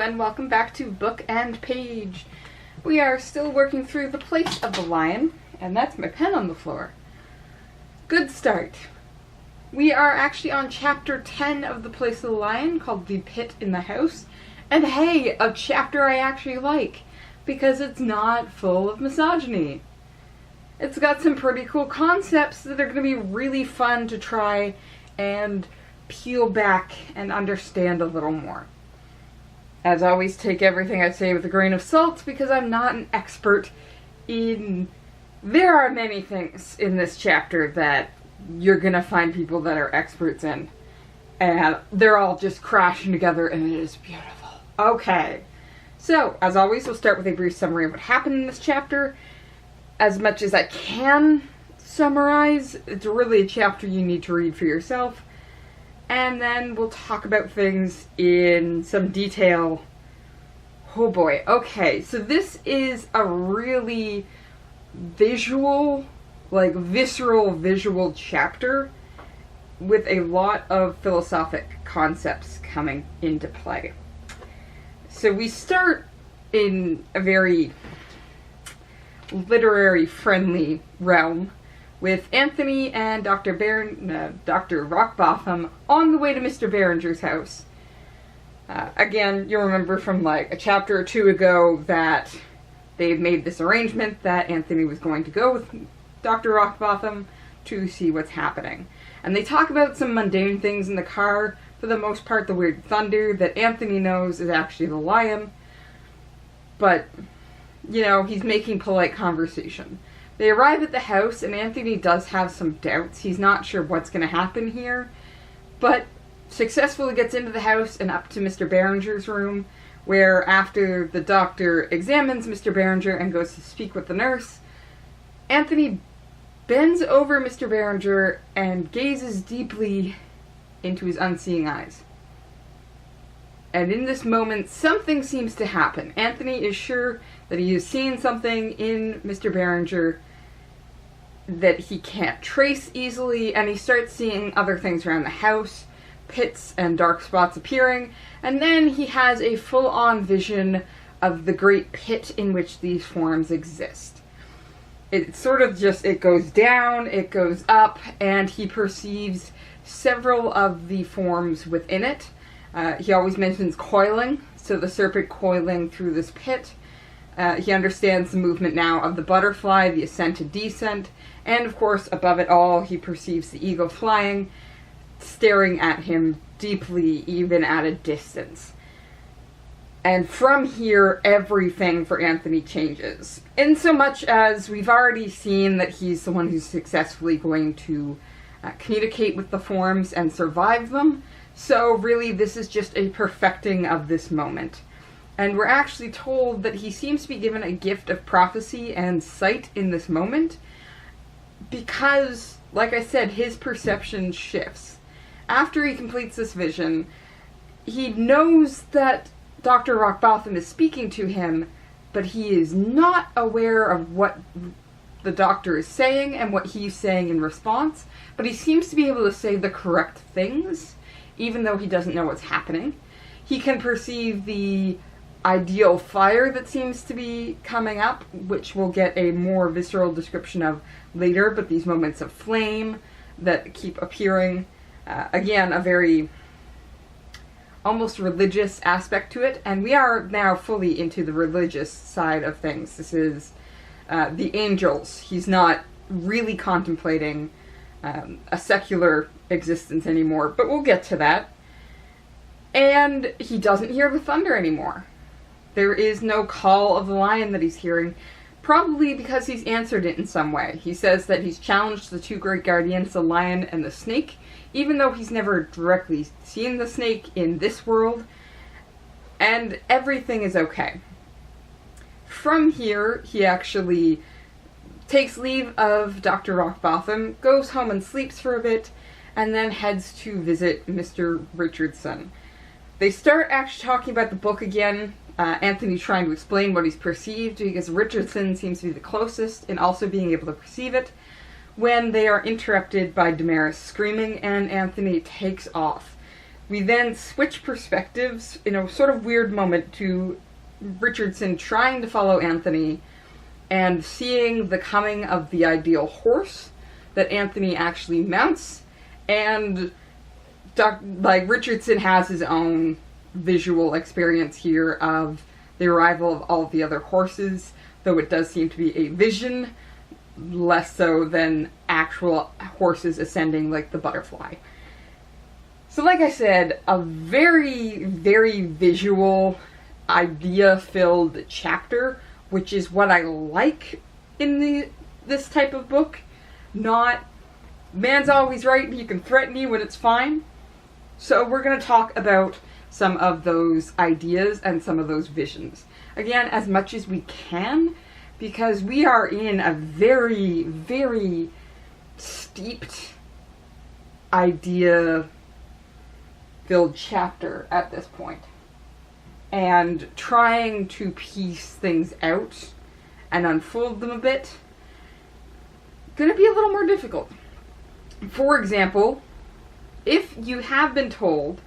and welcome back to Book and Page. We are still working through The Place of the Lion, and that's my pen on the floor. Good start. We are actually on chapter 10 of The Place of the Lion, called The Pit in the House. And hey, a chapter I actually like, because it's not full of misogyny. It's got some pretty cool concepts that are going to be really fun to try and peel back and understand a little more. As always, take everything I say with a grain of salt, because I'm not an expert in... There are many things in this chapter that you're gonna find people that are experts in. And they're all just crashing together, and it is beautiful. Okay. So, as always, we'll start with a brief summary of what happened in this chapter. As much as I can summarize, it's really a chapter you need to read for yourself. And then we'll talk about things in some detail. Oh boy. Okay, so this is a really visual, visceral visual chapter with a lot of philosophic concepts coming into play. So we start in a very literary-friendly realm with Anthony and Dr. Rockbotham on the way to Mr. Berenger's house. Again, you'll remember from a chapter or two ago that they've made this arrangement that Anthony was going to go with Dr. Rockbotham to see what's happening. And they talk about some mundane things in the car, for the most part the weird thunder that Anthony knows is actually the lion. But, he's making polite conversation. They arrive at the house, and Anthony does have some doubts. He's not sure what's going to happen here, but successfully gets into the house and up to Mr. Berenger's room, where after the doctor examines Mr. Berenger and goes to speak with the nurse, Anthony bends over Mr. Berenger and gazes deeply into his unseeing eyes. And in this moment, something seems to happen. Anthony is sure that he has seen something in Mr. Berenger that he can't trace easily, and he starts seeing other things around the house, pits and dark spots appearing, and then he has a full-on vision of the great pit in which these forms exist. It sort of it goes down, it goes up, and he perceives several of the forms within it. He always mentions coiling, so the serpent coiling through this pit. He understands the movement now of the butterfly, the ascent and descent, and of course, above it all, he perceives the eagle flying, staring at him deeply, even at a distance. And from here, everything for Anthony changes. In so much as we've already seen that he's the one who's successfully going to communicate with the forms and survive them, so really this is just a perfecting of this moment. And we're actually told that he seems to be given a gift of prophecy and sight in this moment, because, like I said, his perception shifts. After he completes this vision, he knows that Dr. Rockbotham is speaking to him, but he is not aware of what the doctor is saying and what he's saying in response, but he seems to be able to say the correct things, even though he doesn't know what's happening. He can perceive the ideal fire that seems to be coming up, which we'll get a more visceral description of later, but these moments of flame that keep appearing. Again, a very almost religious aspect to it, and we are now fully into the religious side of things. This is the angels. He's not really contemplating a secular existence anymore, but we'll get to that. And he doesn't hear the thunder anymore. There is no call of the lion that he's hearing, probably because he's answered it in some way. He says that he's challenged the two great guardians, the lion and the snake, even though he's never directly seen the snake in this world, and everything is okay. From here, he actually takes leave of Dr. Rockbotham, goes home and sleeps for a bit, and then heads to visit Mr. Richardson. They start actually talking about the book again, Anthony trying to explain what he's perceived, because Richardson seems to be the closest in also being able to perceive it, when they are interrupted by Damaris screaming, and Anthony takes off. We then switch perspectives in a sort of weird moment to Richardson trying to follow Anthony and seeing the coming of the ideal horse that Anthony actually mounts, and Richardson has his own visual experience here of the arrival of all the other horses, though it does seem to be a vision, less so than actual horses ascending like the butterfly. So like I said, a very, very visual, idea-filled chapter, which is what I like in this type of book. Not, man's always right and you can threaten you when it's fine. So we're going to talk about some of those ideas and some of those visions. Again, as much as we can, because we are in a very, very steeped idea-filled chapter at this point. And trying to piece things out and unfold them a bit, going to be a little more difficult. For example, if you have been told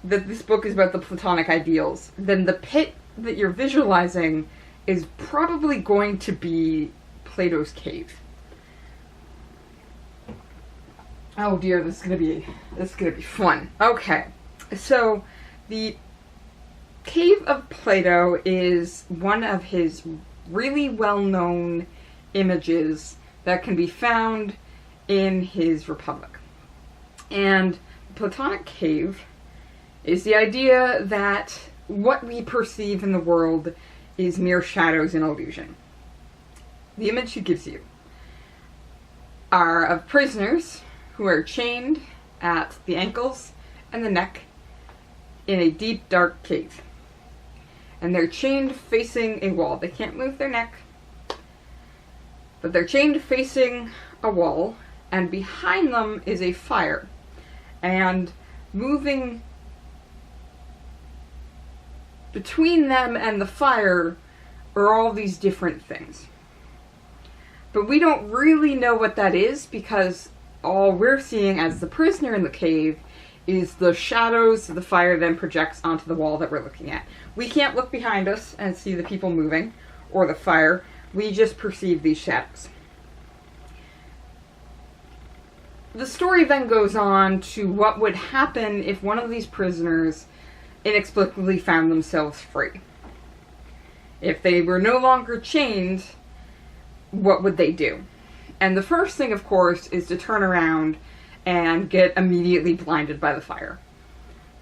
that this book is about the Platonic ideals, then the pit that you're visualizing is probably going to be Plato's cave. Oh dear, this is gonna be fun. Okay, so the Cave of Plato is one of his really well-known images that can be found in his Republic. And the Platonic cave is the idea that what we perceive in the world is mere shadows and illusion. The image he gives you are of prisoners who are chained at the ankles and the neck in a deep, dark cave. And they're chained facing a wall. They can't move their neck, but they're chained facing a wall, and behind them is a fire. And moving between them and the fire are all these different things. But we don't really know what that is, because all we're seeing as the prisoner in the cave is the shadows the fire then projects onto the wall that we're looking at. We can't look behind us and see the people moving or the fire. We just perceive these shadows. The story then goes on to what would happen if one of these prisoners inexplicably found themselves free. If they were no longer chained, what would they do? And the first thing, of course, is to turn around and get immediately blinded by the fire.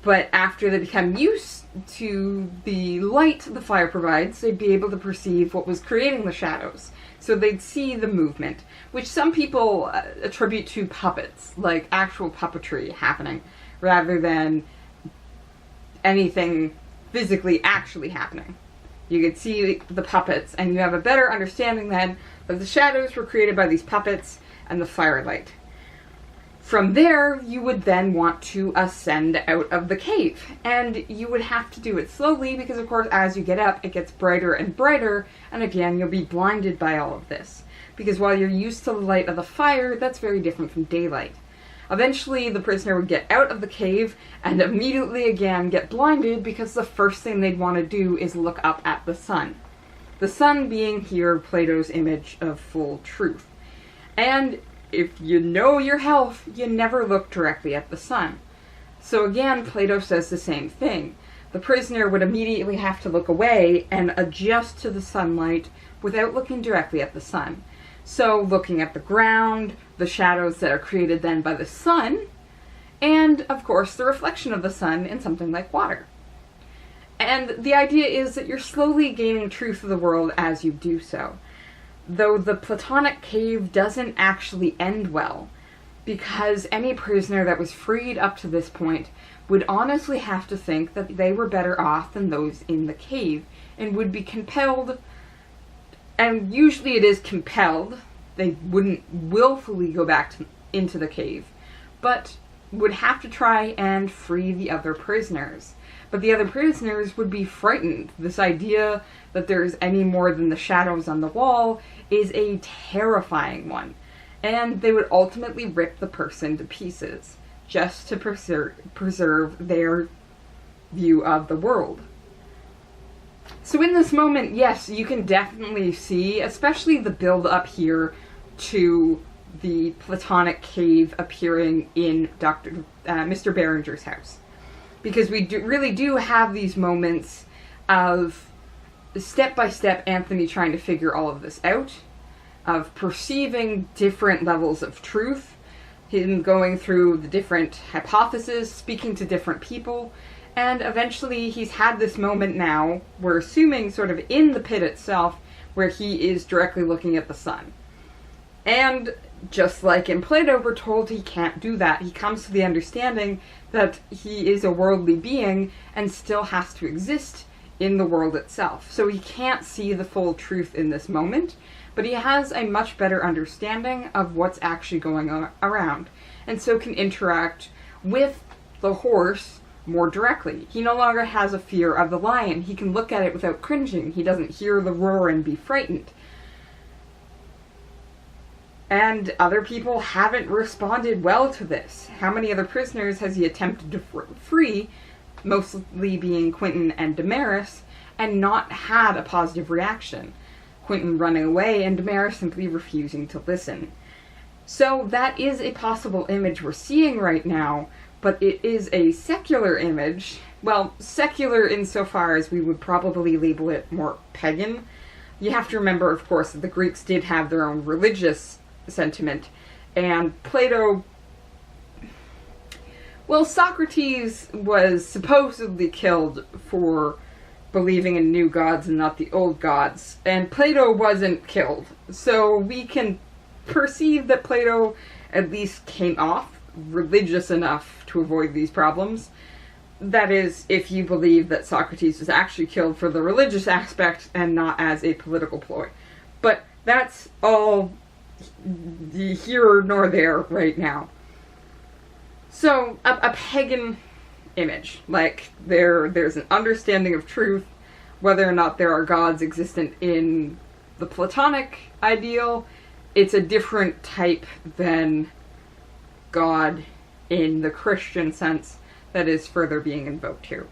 But after they become used to the light the fire provides, they'd be able to perceive what was creating the shadows. So they'd see the movement, which some people attribute to puppets, like actual puppetry happening, rather than anything physically actually happening. You could see the puppets, and you have a better understanding then that the shadows were created by these puppets and the firelight. From there, you would then want to ascend out of the cave, and you would have to do it slowly because, of course, as you get up, it gets brighter and brighter, and again, you'll be blinded by all of this. Because while you're used to the light of the fire, that's very different from daylight. Eventually, the prisoner would get out of the cave and immediately again get blinded because the first thing they'd want to do is look up at the sun. The sun being here Plato's image of full truth. And if you know your health, you never look directly at the sun. So again, Plato says the same thing. The prisoner would immediately have to look away and adjust to the sunlight without looking directly at the sun. So looking at the ground, the shadows that are created then by the sun, and of course the reflection of the sun in something like water. And the idea is that you're slowly gaining truth of the world as you do so. Though the Platonic cave doesn't actually end well, because any prisoner that was freed up to this point would honestly have to think that they were better off than those in the cave, and would be compelled, and usually it is compelled, they wouldn't willfully go back into the cave, but would have to try and free the other prisoners. But the other prisoners would be frightened. This idea that there's any more than the shadows on the wall is a terrifying one. And they would ultimately rip the person to pieces. just to preserve their view of the world. So in this moment, yes, you can definitely see, especially the build up here to the Platonic cave appearing in Mr. Berenger's house. Because we really do have these moments of step-by-step Anthony trying to figure all of this out, of perceiving different levels of truth, him going through the different hypotheses, speaking to different people, and eventually he's had this moment now, we're assuming sort of in the pit itself, where he is directly looking at the sun. And just like in Plato, we're told he can't do that. He comes to the understanding that he is a worldly being and still has to exist in the world itself. So he can't see the full truth in this moment, but he has a much better understanding of what's actually going on around, and so can interact with the horse more directly. He no longer has a fear of the lion. He can look at it without cringing. He doesn't hear the roar and be frightened. And other people haven't responded well to this. How many other prisoners has he attempted to free, mostly being Quentin and Damaris, and not had a positive reaction? Quentin running away and Damaris simply refusing to listen. So that is a possible image we're seeing right now, but it is a secular image. Well, secular insofar as we would probably label it more pagan. You have to remember, of course, that the Greeks did have their own religious sentiment, and Plato... Well, Socrates was supposedly killed for believing in new gods and not the old gods, and Plato wasn't killed. So we can perceive that Plato at least came off religious enough to avoid these problems. That is, if you believe that Socrates was actually killed for the religious aspect and not as a political ploy. But that's all here nor there right now. So, a pagan image. Like, there's an understanding of truth, whether or not there are gods existent in the Platonic ideal. It's a different type than God in the Christian sense that is further being invoked here.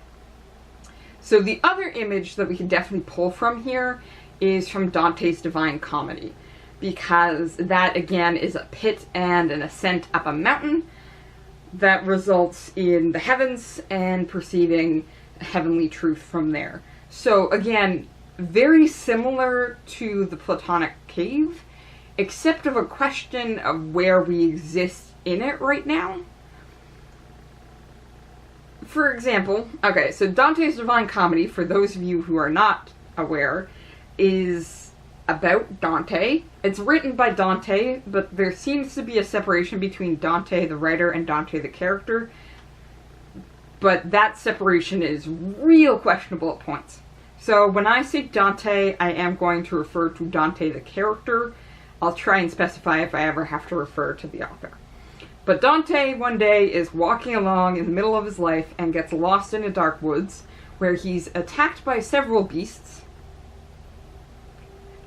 So the other image that we can definitely pull from here is from Dante's Divine Comedy, because that again is a pit and an ascent up a mountain that results in the heavens and perceiving heavenly truth from there. So again, very similar to the Platonic cave, except of a question of where we exist in it right now. For example, okay, so Dante's Divine Comedy, for those of you who are not aware, is about Dante. It's written by Dante, but there seems to be a separation between Dante the writer and Dante the character. But that separation is real questionable at points. So when I say Dante, I am going to refer to Dante the character. I'll try and specify if I ever have to refer to the author. But Dante one day is walking along in the middle of his life and gets lost in a dark woods where he's attacked by several beasts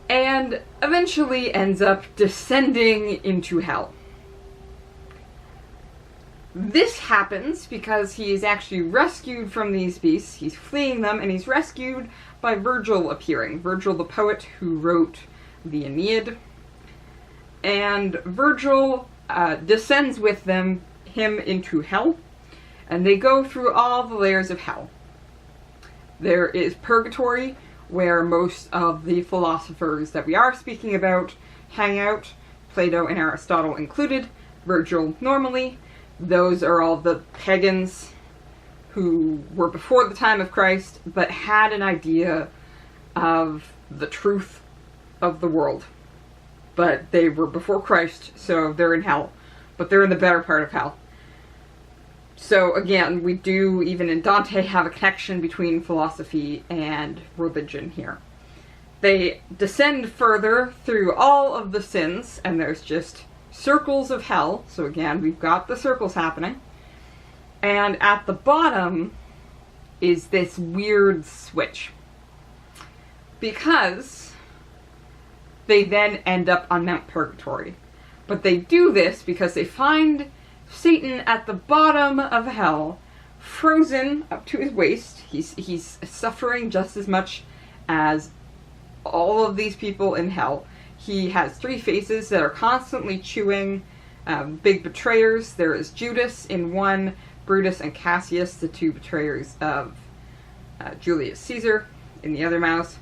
and eventually ends up descending into hell. This happens because he is actually rescued from these beasts. He's fleeing them, and he's rescued by Virgil appearing. Virgil, the poet who wrote the Aeneid. And Virgil descends with him into hell, and they go through all the layers of hell. There is purgatory, where most of the philosophers that we are speaking about hang out, Plato and Aristotle included, Virgil normally. Those are all the pagans who were before the time of Christ, but had an idea of the truth of the world. But they were before Christ, so they're in hell. But they're in the better part of hell. So again, we do, even in Dante, have a connection between philosophy and religion here. They descend further through all of the sins, and there's just circles of hell. So again, we've got the circles happening. And at the bottom is this weird switch. Because they then end up on Mount Purgatory. But they do this because they find Satan at the bottom of hell, frozen up to his waist. He's suffering just as much as all of these people in hell. He has 3 faces that are constantly chewing big betrayers. There is Judas in one, Brutus and Cassius, the 2 betrayers of Julius Caesar, in the other mouth.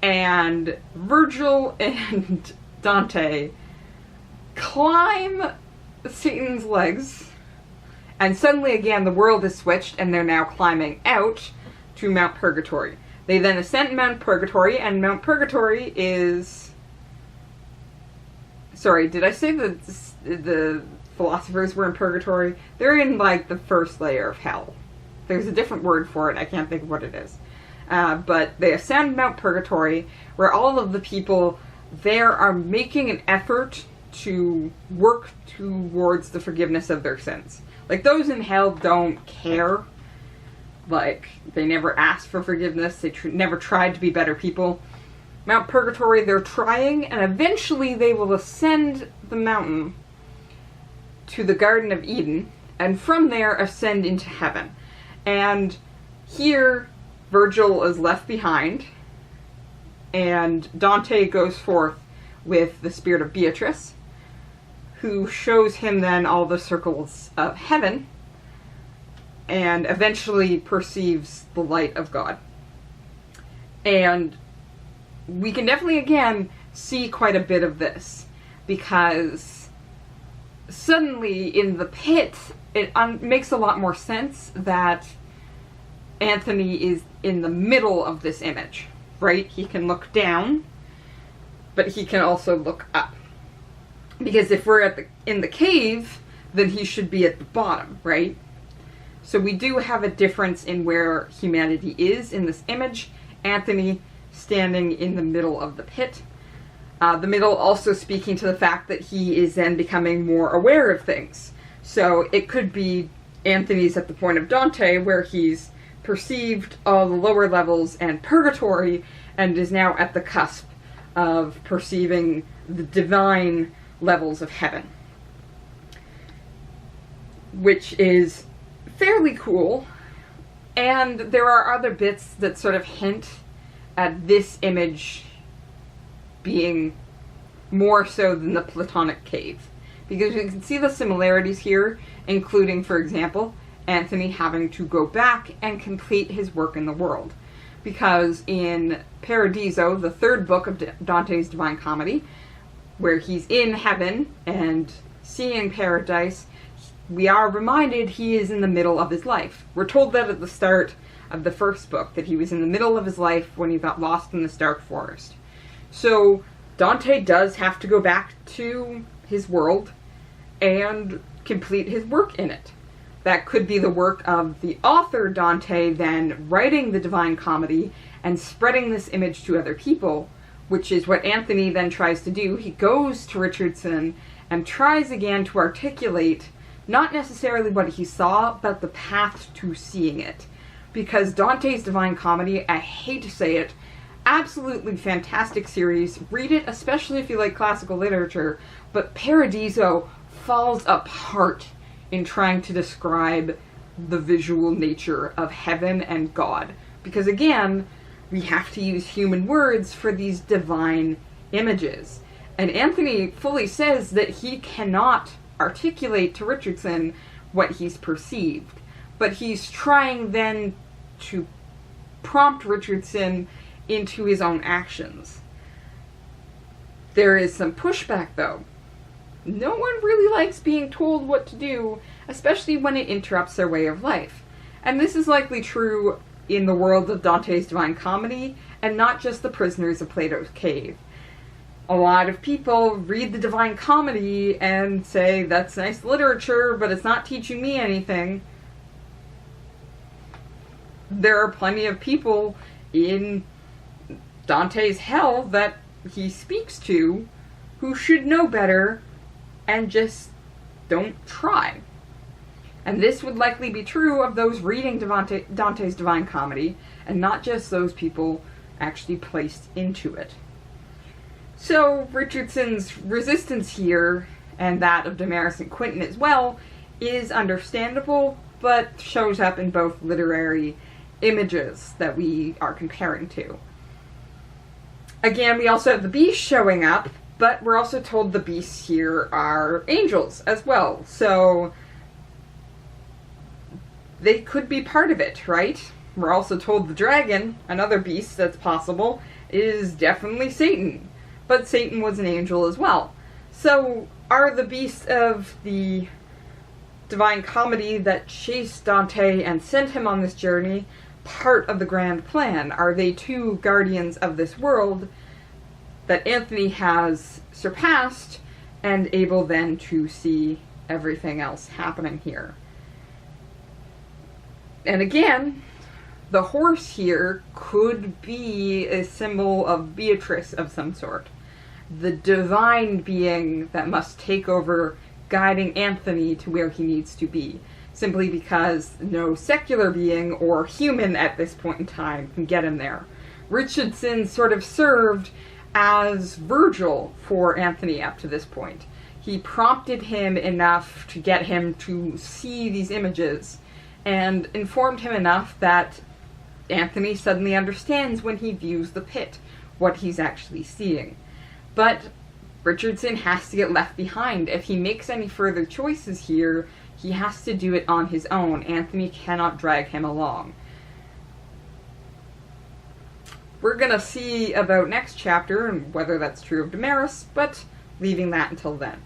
And Virgil and Dante climb Satan's legs, and suddenly again the world is switched and they're now climbing out to Mount Purgatory. They then ascend Mount Purgatory, and Mount Purgatory is... Sorry, did I say that the philosophers were in purgatory? They're in, like, the first layer of hell. There's a different word for it, I can't think of what it is. But they ascend Mount Purgatory, where all of the people there are making an effort to work towards the forgiveness of their sins. Like, those in hell don't care. Like, they never asked for forgiveness. They never tried to be better people. Mount Purgatory, they're trying, and eventually they will ascend the mountain to the Garden of Eden, and from there ascend into heaven. And here, Virgil is left behind, and Dante goes forth with the spirit of Beatrice, who shows him then all the circles of heaven, and eventually perceives the light of God. And we can definitely, again, see quite a bit of this, because suddenly in the pit, it makes a lot more sense that Anthony is in the middle of this image, right? He can look down, but he can also look up. Because if we're in the cave, then he should be at the bottom, right? So we do have a difference in where humanity is in this image. Anthony standing in the middle of the pit. The middle also speaking to the fact that he is then becoming more aware of things. So it could be Anthony's at the point of Dante, where he's perceived all the lower levels and purgatory, and is now at the cusp of perceiving the divine levels of heaven, which is fairly cool. And there are other bits that sort of hint at this image being more so than the Platonic cave, because you can see the similarities here, including, for example, Anthony having to go back and complete his work in the world, because in Paradiso, the 3rd book of Dante's Divine Comedy, where he's in heaven and seeing paradise, we are reminded he is in the middle of his life. We're told that at the start of the 1st book, that he was in the middle of his life when he got lost in this dark forest. So Dante does have to go back to his world and complete his work in it. That could be the work of the author Dante then writing the Divine Comedy and spreading this image to other people, which is what Anthony then tries to do. He goes to Richardson and tries again to articulate not necessarily what he saw, but the path to seeing it. Because Dante's Divine Comedy, I hate to say it, absolutely fantastic series. Read it, especially if you like classical literature, but Paradiso falls apart in trying to describe the visual nature of heaven and God. Because again, we have to use human words for these divine images. And Anthony fully says that he cannot articulate to Richardson what he's perceived. But he's trying then to prompt Richardson into his own actions. There is some pushback, though. No one really likes being told what to do, especially when it interrupts their way of life. And this is likely true in the world of Dante's Divine Comedy, and not just the prisoners of Plato's cave. A lot of people read the Divine Comedy and say, that's nice literature, but it's not teaching me anything. There are plenty of people in Dante's hell that he speaks to who should know better and just don't try. And this would likely be true of those reading Dante's Divine Comedy, and not just those people actually placed into it. So Richardson's resistance here, and that of Damaris and Quentin as well, is understandable, but shows up in both literary images that we are comparing to. Again, we also have the beasts showing up, but we're also told the beasts here are angels as well, so they could be part of it, right? We're also told the dragon, another beast that's possible, is definitely Satan, but Satan was an angel as well. So, are the beasts of the Divine Comedy that chased Dante and sent him on this journey part of the grand plan? Are they two guardians of this world that Anthony has surpassed and able then to see everything else happening here? And again, the horse here could be a symbol of Beatrice of some sort. The divine being that must take over, guiding Anthony to where he needs to be, simply because no secular being or human at this point in time can get him there. Richardson sort of served as Virgil for Anthony up to this point. He prompted him enough to get him to see these images, and informed him enough that Anthony suddenly understands when he views the pit what he's actually seeing. But Richardson has to get left behind. If he makes any further choices here, he has to do it on his own. Anthony cannot drag him along. We're going to see about next chapter and whether that's true of Damaris, but leaving that until then.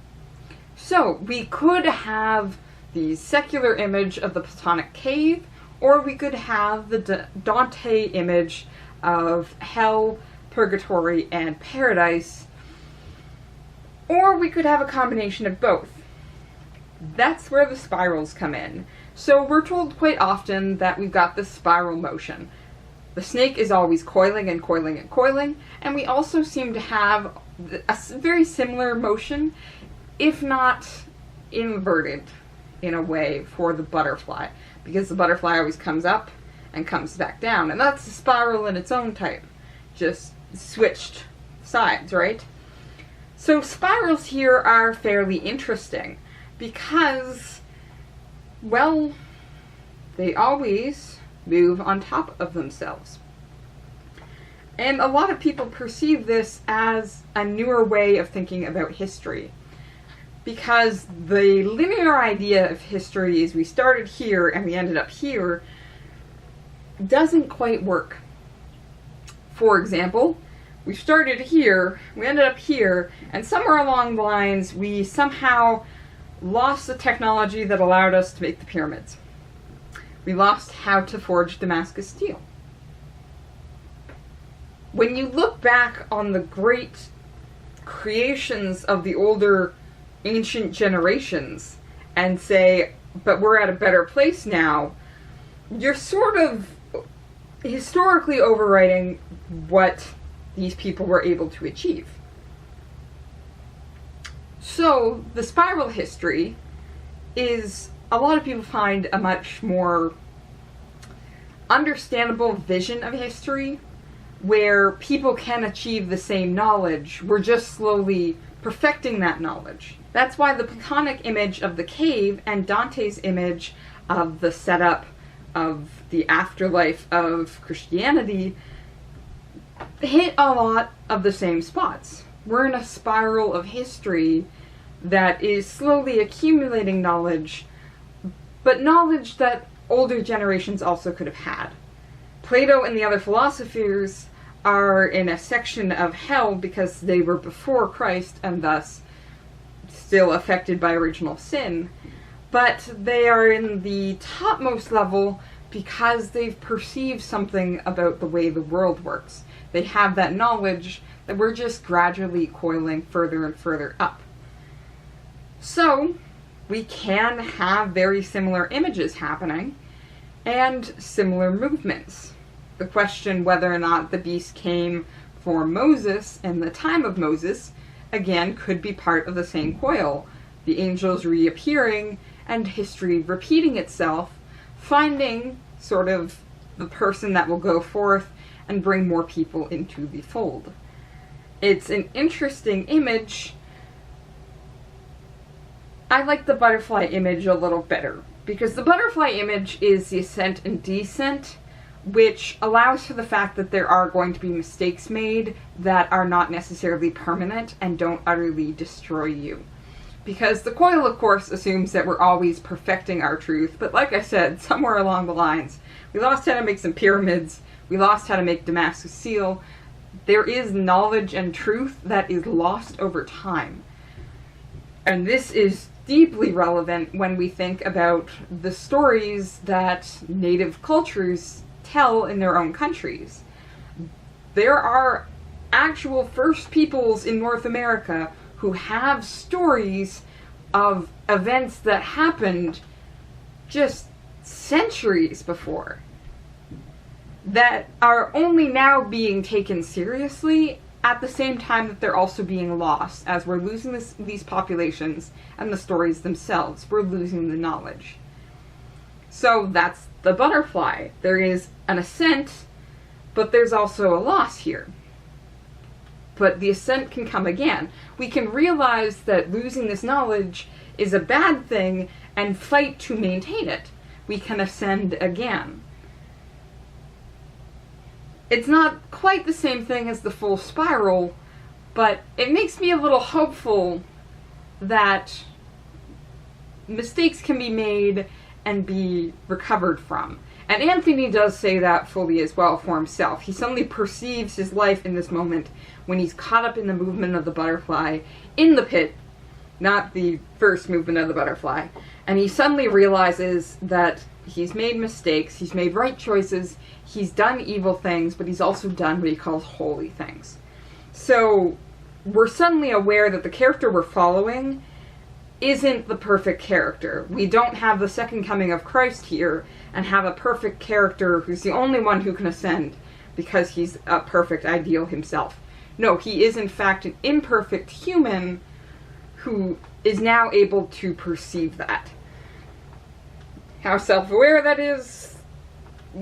So, we could have the secular image of the Platonic cave, or we could have the Dante image of hell, purgatory, and paradise, or we could have a combination of both. That's where the spirals come in. So we're told quite often that we've got this spiral motion. The snake is always coiling and coiling and coiling, and we also seem to have a very similar motion, if not inverted in a way, for the butterfly, because the butterfly always comes up and comes back down, and that's a spiral in its own type, just switched sides, right? So spirals here are fairly interesting because, well, they always move on top of themselves. And a lot of people perceive this as a newer way of thinking about history, because the linear idea of history is we started here and we ended up here doesn't quite work. For example, we started here, we ended up here, and somewhere along the lines we somehow lost the technology that allowed us to make the pyramids. We lost how to forge Damascus steel. When you look back on the great creations of the older ancient generations and say, but we're at a better place now, you're sort of historically overwriting what these people were able to achieve. So, the spiral history is, a lot of people find, a much more understandable vision of history, where people can achieve the same knowledge. We're just slowly perfecting that knowledge. That's why the Platonic image of the cave and Dante's image of the setup of the afterlife of Christianity hit a lot of the same spots. We're in a spiral of history that is slowly accumulating knowledge, but knowledge that older generations also could have had. Plato and the other philosophers are in a section of hell because they were before Christ and thus still affected by original sin, but they are in the topmost level because they've perceived something about the way the world works. They have that knowledge that we're just gradually coiling further and further up. So, we can have very similar images happening and similar movements. The question whether or not the beast came for Moses in the time of Moses, again, could be part of the same coil. The angels reappearing and history repeating itself, finding sort of the person that will go forth and bring more people into the fold. It's an interesting image I like the butterfly image a little better, because the butterfly image is the ascent and descent, which allows for the fact that there are going to be mistakes made that are not necessarily permanent and don't utterly destroy you. Because the coil, of course, assumes that we're always perfecting our truth, but like I said, somewhere along the lines, we lost how to make some pyramids, we lost how to make Damascus seal. There is knowledge and truth that is lost over time. And this is deeply relevant when we think about the stories that native cultures tell in their own countries. There are actual First Peoples in North America who have stories of events that happened just centuries before that are only now being taken seriously at the same time that they're also being lost. As we're losing these populations and the stories themselves, we're losing the knowledge. So that's the butterfly. There is an ascent, but there's also a loss here. But the ascent can come again. We can realize that losing this knowledge is a bad thing and fight to maintain it. We can ascend again. It's not quite the same thing as the full spiral, but it makes me a little hopeful that mistakes can be made and be recovered from. And Anthony does say that fully as well for himself. He suddenly perceives his life in this moment when he's caught up in the movement of the butterfly in the pit, not the first movement of the butterfly. And he suddenly realizes that he's made mistakes, he's made right choices, he's done evil things, but he's also done what he calls holy things. So we're suddenly aware that the character we're following isn't the perfect character. We don't have the second coming of Christ here and have a perfect character who's the only one who can ascend because he's a perfect ideal himself. No, he is in fact an imperfect human who is now able to perceive that. How self-aware that is,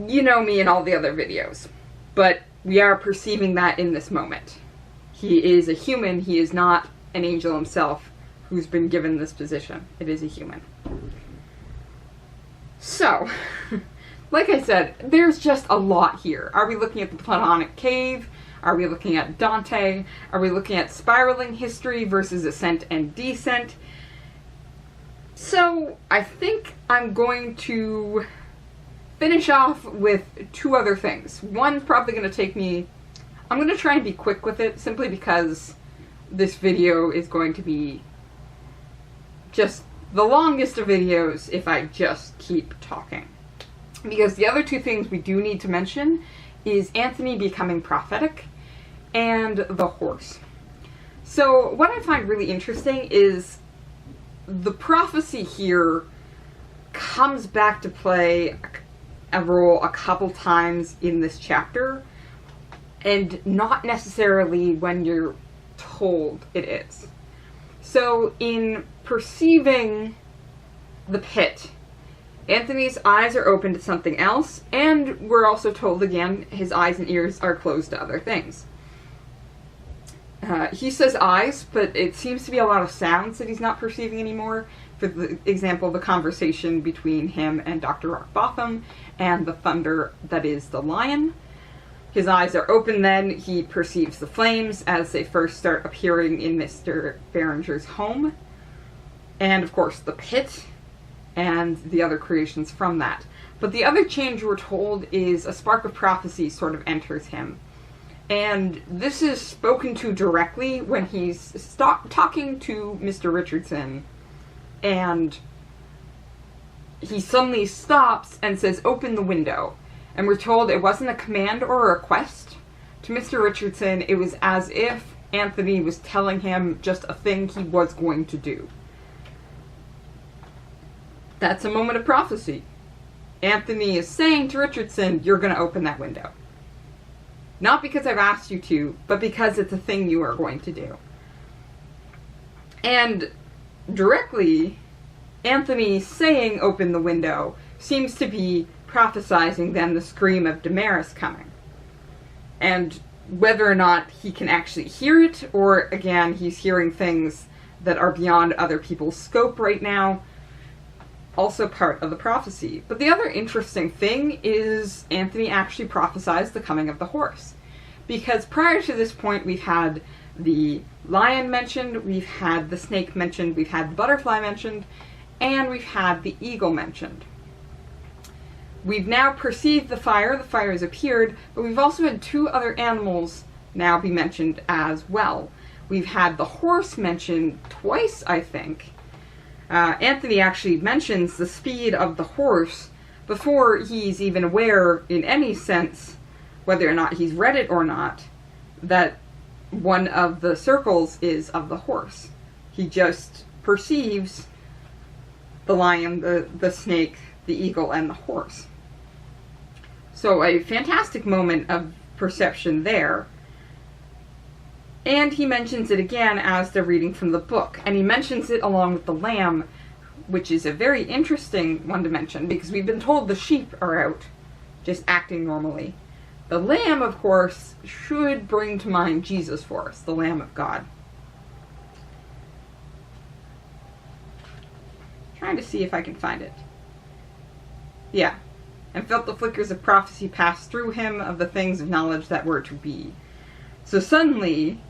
you know me in all the other videos. But we are perceiving that in this moment. He is a human, he is not an angel himself who's been given this position. It is a human. So, like I said, there's just a lot here. Are we looking at the Platonic cave? Are we looking at Dante? Are we looking at spiraling history versus ascent and descent? So, I think I'm going to finish off with two other things. One's probably going to take me... I'm going to try and be quick with it, simply because this video is going to be just the longest of videos if I just keep talking. Because the other two things we do need to mention is Anthony becoming prophetic and the horse. So what I find really interesting is the prophecy here comes back to play a role a couple times in this chapter, and not necessarily when you're told it is. So in perceiving the pit, Anthony's eyes are open to something else, and we're also told again his eyes and ears are closed to other things. He says eyes, but it seems to be a lot of sounds that he's not perceiving anymore. For the example, the conversation between him and Dr. Rockbotham and the thunder that is the lion. His eyes are open then, he perceives the flames as they first start appearing in Mr. Berenger's home. And of course the pit and the other creations from that. But the other change we're told is a spark of prophecy sort of enters him. And this is spoken to directly when he's talking to Mr. Richardson, and he suddenly stops and says, "Open the window." And we're told it wasn't a command or a request to Mr. Richardson, it was as if Anthony was telling him just a thing he was going to do. That's a moment of prophecy. Anthony is saying to Richardson, you're going to open that window. Not because I've asked you to, but because it's a thing you are going to do. And directly, Anthony saying open the window seems to be prophesizing then the scream of Damaris coming. And whether or not he can actually hear it, or again, he's hearing things that are beyond other people's scope right now. Also part of the prophecy. But the other interesting thing is Anthony actually prophesies the coming of the horse. Because prior to this point, we've had the lion mentioned, we've had the snake mentioned, we've had the butterfly mentioned, and we've had the eagle mentioned. We've now perceived the fire has appeared, but we've also had two other animals now be mentioned as well. We've had the horse mentioned twice, I think. Anthony actually mentions the speed of the horse before he's even aware, in any sense, whether or not he's read it or not, that one of the circles is of the horse. He just perceives the lion, the snake, the eagle, and the horse. So a fantastic moment of perception there. And he mentions it again as they're reading from the book. And he mentions it along with the lamb, which is a very interesting one to mention, because we've been told the sheep are out, just acting normally. The lamb, of course, should bring to mind Jesus for us, the Lamb of God. Trying to see if I can find it. Yeah. And felt the flickers of prophecy pass through him of the things of knowledge that were to be. So suddenly,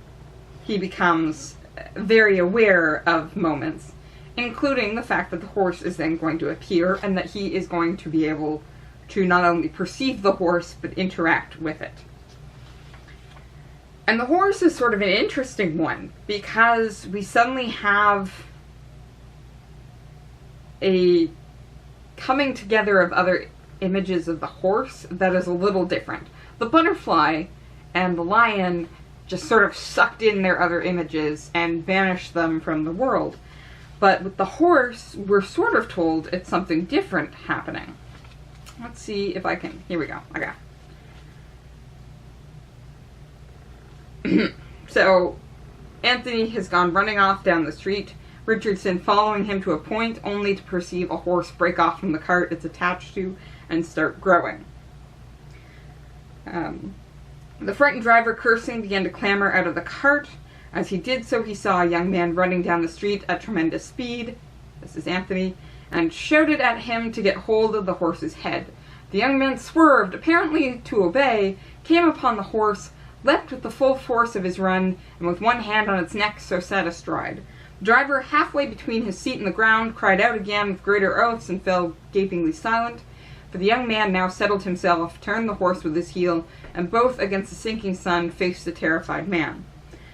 he becomes very aware of moments, including the fact that the horse is then going to appear, and that he is going to be able to not only perceive the horse, but interact with it. And the horse is sort of an interesting one, because we suddenly have a coming together of other images of the horse that is a little different. The butterfly and the lion just sort of sucked in their other images and banished them from the world. But with the horse, we're sort of told it's something different happening. Let's see if I can... Here we go. Okay. So, Anthony has gone running off down the street, Richardson following him to a point, only to perceive a horse break off from the cart it's attached to and start growing. The frightened driver, cursing, began to clamber out of the cart. As he did so, he saw a young man running down the street at tremendous speed. This is Anthony. And shouted at him to get hold of the horse's head. The young man swerved, apparently to obey, came upon the horse, leapt with the full force of his run, and with one hand on its neck so sat astride. The driver, halfway between his seat and the ground, cried out again with greater oaths and fell gapingly silent. For the young man now settled himself, turned the horse with his heel, and both against the sinking sun faced the terrified man.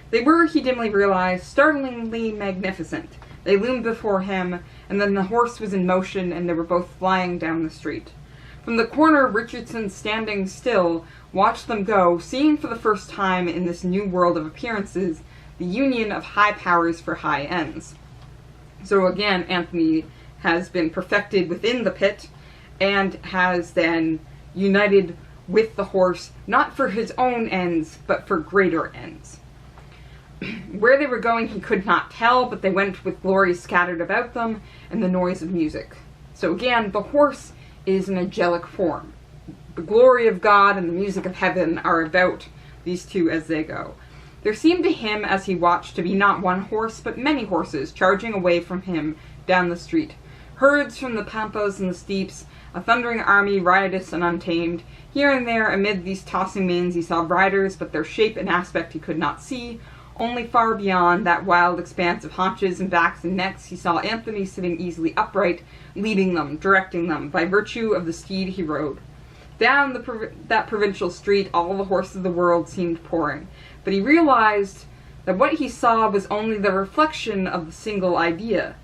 They were, he dimly realized, startlingly magnificent. They loomed before him, and then the horse was in motion, and they were both flying down the street. From the corner, Richardson, standing still, watched them go, seeing for the first time in this new world of appearances the union of high powers for high ends. So again, Anthony has been perfected within the pit, and has then united with the horse, not for his own ends, but for greater ends. Where they were going he could not tell, but they went with glory scattered about them, and the noise of music. So again, the horse is an angelic form. The glory of God and the music of heaven are about these two as they go. There seemed to him, as he watched, to be not one horse, but many horses charging away from him down the street. Herds from the pampas and the steeps, a thundering army, riotous and untamed. Here and there, amid these tossing manes, he saw riders, but their shape and aspect he could not see. Only far beyond that wild expanse of haunches and backs and necks, he saw Anthony sitting easily upright, leading them, directing them, by virtue of the steed he rode. Down that provincial street, all the horses of the world seemed pouring, but he realized that what he saw was only the reflection of the single idea.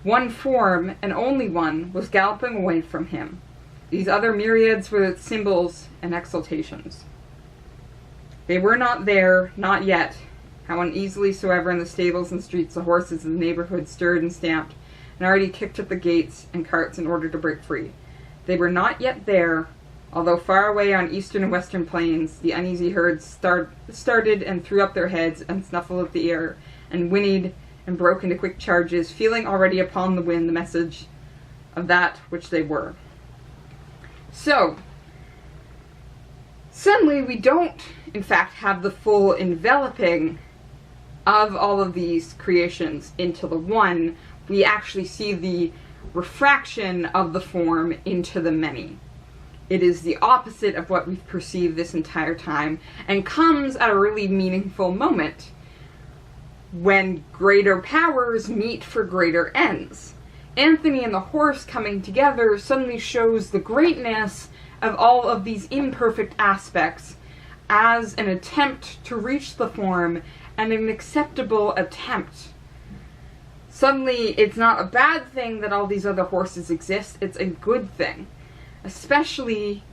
One form, and only one, was galloping away from him. These other myriads were its symbols and exaltations. They were not there, not yet. How uneasily soever in the stables and streets the horses of the neighborhood stirred and stamped, and already kicked at the gates and carts in order to break free. They were not yet there, although far away on eastern and western plains the uneasy herds started and threw up their heads and snuffled at the air, and whinnied and broke into quick charges, feeling already upon the wind the message of that which they were. So, suddenly we don't, in fact, have the full enveloping of all of these creations into the one, we actually see the refraction of the form into the many. It is the opposite of what we've perceived this entire time, and comes at a really meaningful moment when greater powers meet for greater ends. Anthony and the horse coming together suddenly shows the greatness of all of these imperfect aspects as an attempt to reach the form, and an acceptable attempt. Suddenly, it's not a bad thing that all these other horses exist, it's a good thing. Especially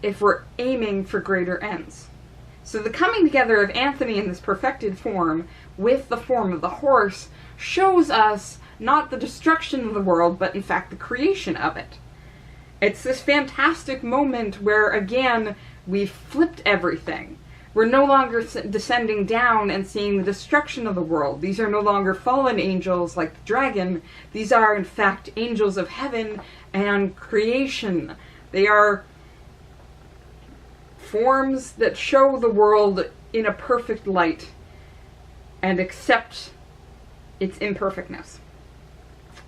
if we're aiming for greater ends. So the coming together of Anthony in this perfected form with the form of the horse shows us not the destruction of the world, but in fact the creation of it. It's this fantastic moment where, again, we've flipped everything. We're no longer descending down and seeing the destruction of the world. These are no longer fallen angels like the dragon. These are, in fact, angels of heaven and creation. They are forms that show the world in a perfect light and accept its imperfectness.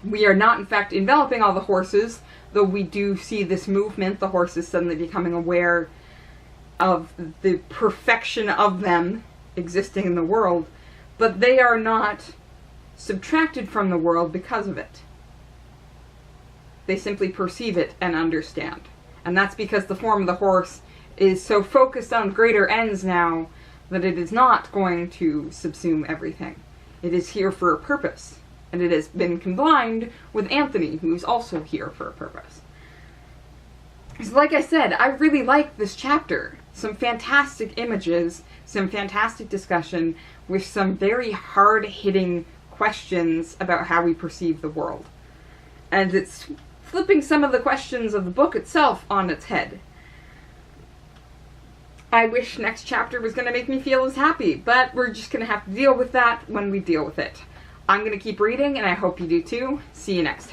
We are not, in fact, enveloping all the horses, though we do see this movement, the horses suddenly becoming aware of the perfection of them existing in the world, but they are not subtracted from the world because of it. They simply perceive it and understand. And that's because the form of the horse is so focused on greater ends now that it is not going to subsume everything. It is here for a purpose. And it has been combined with Anthony, who's also here for a purpose. So like I said, I really like this chapter. Some fantastic images, some fantastic discussion, with some very hard-hitting questions about how we perceive the world. And it's flipping some of the questions of the book itself on its head. I wish next chapter was going to make me feel as happy, but we're just going to have to deal with that when we deal with it. I'm going to keep reading, and I hope you do too. See you next time.